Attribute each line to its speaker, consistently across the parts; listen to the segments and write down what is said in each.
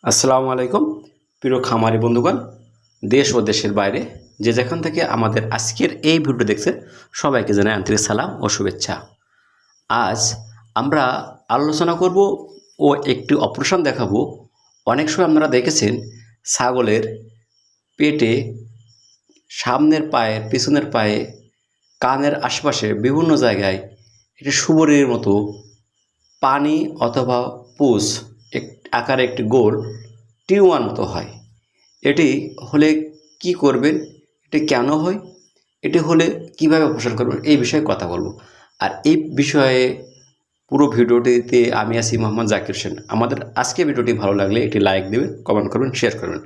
Speaker 1: আসসালামু আলাইকুম প্রিয় খামারি বন্ধুগণ, দেশ ও দেশের বাইরে যে যেখান থেকে আমাদের আজকের এই ভিডিও দেখছেন সবাইকে জানাই আন্তরিক সালাম ও শুভেচ্ছা। আজ আমরা আলোচনা করব ও একটি অপারেশন দেখাবো। অনেক সময় আপনারা দেখেছেন ছাগলের পেটে, সামনের পায়ে, পিছনের পায়ে, কানের আশেপাশে বিভিন্ন জায়গায় একটি সুবরের মতো পানি অথবা পুষ আকারে একটি গোল টিউমার মতো হয়। এটি হলে কি করবেন, এটি কেন হয়, এটি হলে কিভাবে অপারেশন করবেন, এই বিষয়ে কথা বলবো। আর এই বিষয়ে পুরো ভিডিওটিতে আমি আছি মোহাম্মদ জাকির হোসেন। আমাদের আজকে ভিডিওটি ভালো লাগলে এটি লাইক দেবেন, কমেন্ট করবেন, শেয়ার করবেন।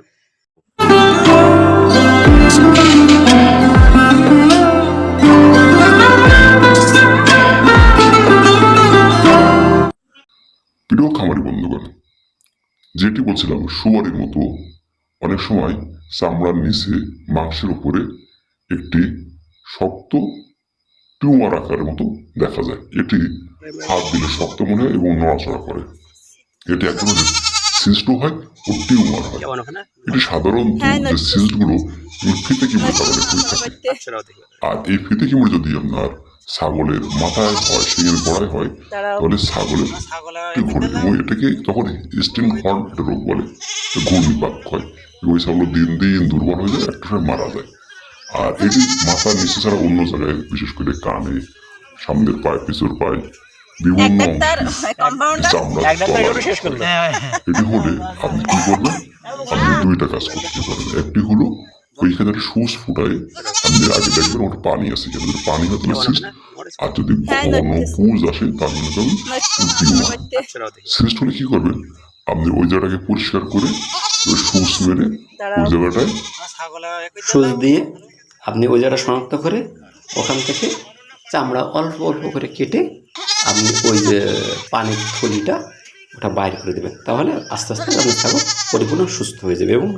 Speaker 2: প্রিয় খামারি বন্ধুগণ, যেটি বলছিলাম সুয়ারের মতো অনেক সময় চামড়ার নিচে মাংসের উপরে একটি শক্ত টিউমার আকারের মতো দেখা যায়। এটি হাত দিলে শক্ত মনে হয় এবং নড়াচড়া করে। এটি এক ধরনের সিস্ট হয় ও টিউমার হয়। এটি সাধারণত যে সিস্টগুলো ফিতে কিমড়ের কারণে হয়ে থাকে। আর এই ফিতে কিমড়ে যদি আপনার ছাগলের মাথায় হয়, শিঙের গোড়ায় হয়, তাহলে ছাগলের ঘুরে এবং এটাকে তখন স্টিং হর্ন একটা রোগ বলে, ঘূর্ণিপাক হয় এবং ওই ছাগল দিন দিন দুর্বল হয়ে যায়, একটা সময় মারা যায়। আর এটি মাথার নিচে ছাড়া অন্য জায়গায়, বিশেষ করে কানে, সামনের পায়ে, পিছুর পায়ে, বিভিন্ন চামড়া, এটি হলে আপনি কি করবেন? আপনি দুইটা কাজ করতে পারেন। একটি হলো ওইখানে একটা সুচ ফুটায় আপনি আগে দেখবেন ওটা পানি আছে কিনা, যদি পানি হয় তাহলে সিস্ট, আর যদি ঘন পুজ আসে তার মনে করবেন সিস্ট হলে কি করবেন? আপনি ওই জায়গাটাকে পরিষ্কার করে সুচ মেরে ওই জায়গাটায়
Speaker 1: সুচ দিয়ে আপনি ওই জায়গাটা শনাক্ত করে ওখান থেকে চামড়া অল্প অল্প করে কেটে আপনি ওই যে পানির থলিটা ওটা বাইর করে দেবেন। তাহলে আস্তে আস্তে আপনার ছাগল পরিপূর্ণ সুস্থ হয়ে যাবে এবং